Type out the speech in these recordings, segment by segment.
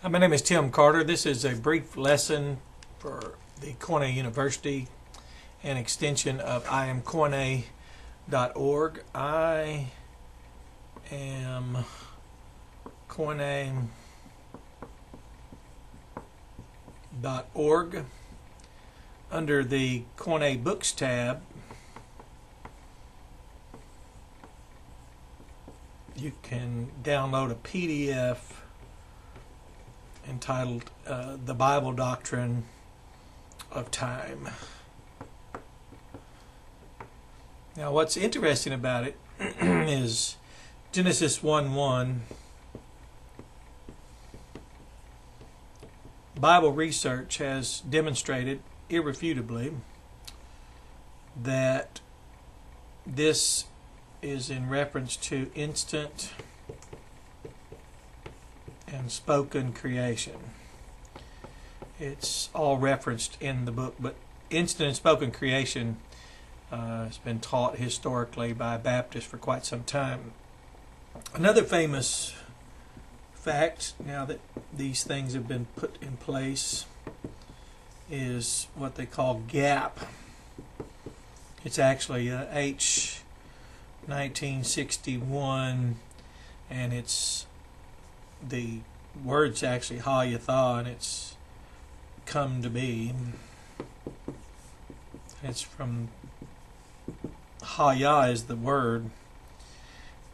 My name is Tim Carter. This is a brief lesson for the Koine University and extension of imkoine.org. I am Koine.org. Under the Koine Books tab, you can download a PDF entitled The Bible Doctrine of Time. Now, what's interesting about it is Genesis 1:1. Bible research has demonstrated irrefutably that this is in reference to instant and spoken creation. It's all referenced in the book, but instant and spoken creation has been taught historically by Baptists for quite some time. Another famous fact, now that these things have been put in place, is what they call gap. It's actually H 1961, and it's the word's actually ha-yathah, and it's come to be. It's from ha-yah is the word,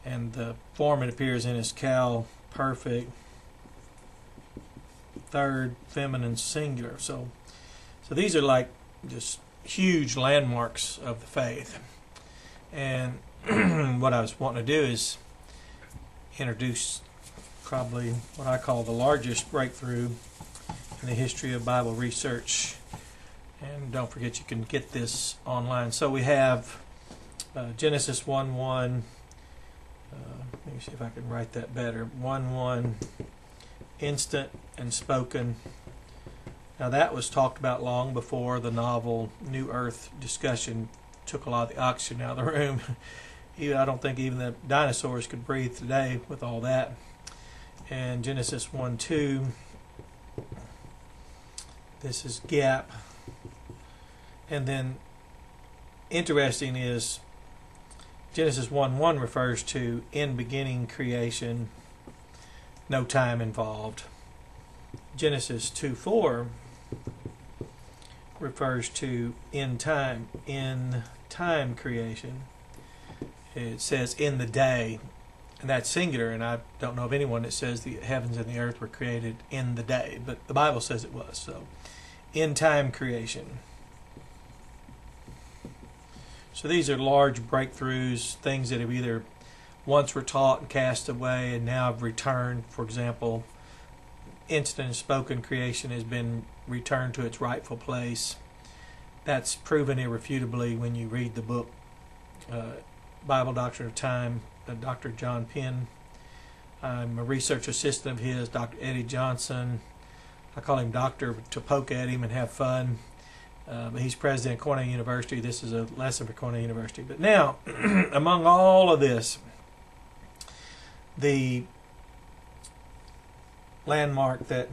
and the form it appears in is cal perfect, third feminine singular. So these are like just huge landmarks of the faith. And what I was wanting to do is introduce probably what I call the largest breakthrough in the history of Bible research. And don't forget, you can get this online. So we have Genesis 1:1. Let me see if I can write that better. 1:1, instant and spoken. Now that was talked about long before the novel New Earth discussion took a lot of the oxygen out of the room. I don't think even the dinosaurs could breathe today with all that. And Genesis 1:2, this is gap. And then interesting is Genesis 1:1 refers to in beginning creation, no time involved. Genesis 2:4 refers to in time creation. It says in the day, and that's singular, and I don't know of anyone that says the heavens and the earth were created in the day, but the Bible says it was. So in time creation. So these are large breakthroughs, things that have either once were taught and cast away and now have returned. For example, instant and spoken creation has been returned to its rightful place. That's proven irrefutably when you read the book Bible Doctrine of Time, Dr. John Penn. I'm a research assistant of his, Dr. Eddie Johnson. I call him Doctor to poke at him and have fun. But he's president of Koine University. This is a lesson for Koine University. But now, among all of this, the landmark that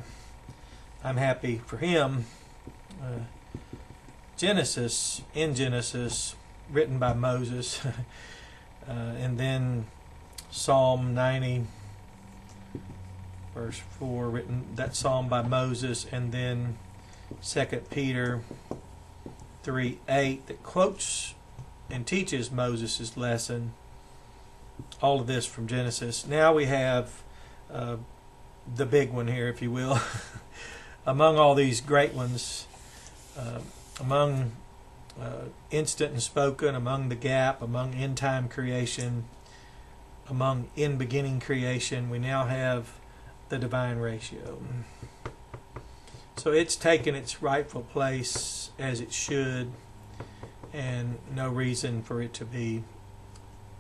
I'm happy for him, Genesis, written by Moses, and then Psalm 90, verse 4, written, that psalm by Moses, and then 2 Peter 3:8 that quotes and teaches Moses' lesson. All of this from Genesis. Now we have the big one here, if you will. Among all these great ones, among instant and spoken, among the gap, among end time creation, among in beginning creation, we now have the divine ratio. So it's taken its rightful place as it should, and no reason for it to be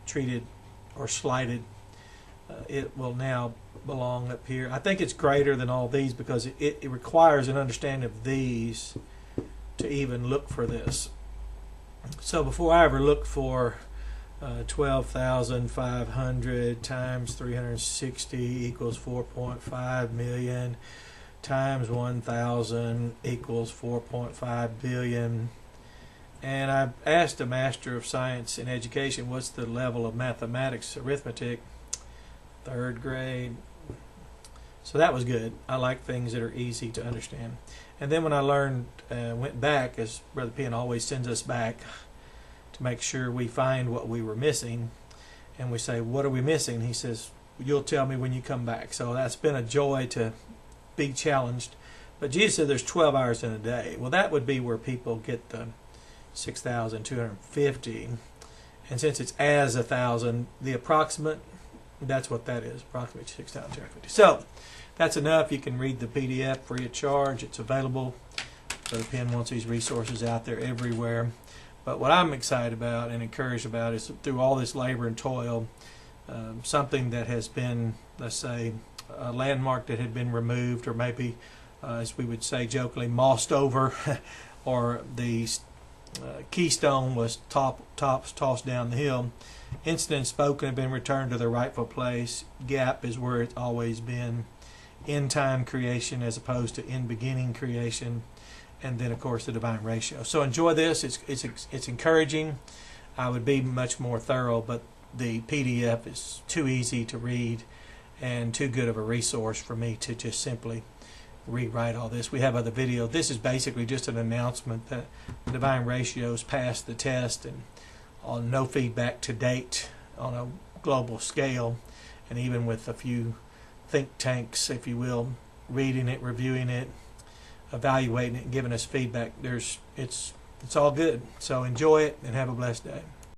treated or slighted. It will now belong up here. I think it's greater than all these because it requires an understanding of these to even look for this. So before I ever looked for 12,500 times 360 equals 4.5 million, times 1,000 equals 4.5 billion. And I asked a Master of Science in Education, what's the level of mathematics, arithmetic, 3rd grade. So that was good. I like things that are easy to understand. And then when I learned, went back, as Brother Penn always sends us back to make sure we find what we were missing, and we say, what are we missing? He says, you'll tell me when you come back. So that's been a joy to be challenged. But Jesus said there's 12 hours in a day. Well, that would be where people get the 6,250. And since it's as 1,000, the approximate, that's what that is, approximately 6,250. So that's enough. You can read the PDF free of charge. It's available. Brother Penn wants these resources out there everywhere. But what I'm excited about and encouraged about is through all this labor and toil, something that has been, let's say, a landmark that had been removed, or maybe, as we would say jokingly, mossed over, or the keystone was tossed down the hill. Incident spoken have been returned to their rightful place. Gap is where it's always been. End time creation as opposed to in beginning creation. And then, of course, the divine ratio. So enjoy this. It's encouraging. I would be much more thorough, but the PDF is too easy to read and too good of a resource for me to just simply rewrite all this. We have other video. This is basically just an announcement that the divine ratios passed the test, and on no feedback to date on a global scale, and even with a few think tanks, if you will, reading it, reviewing it, evaluating it, and giving us feedback. It's all good. So enjoy it and have a blessed day.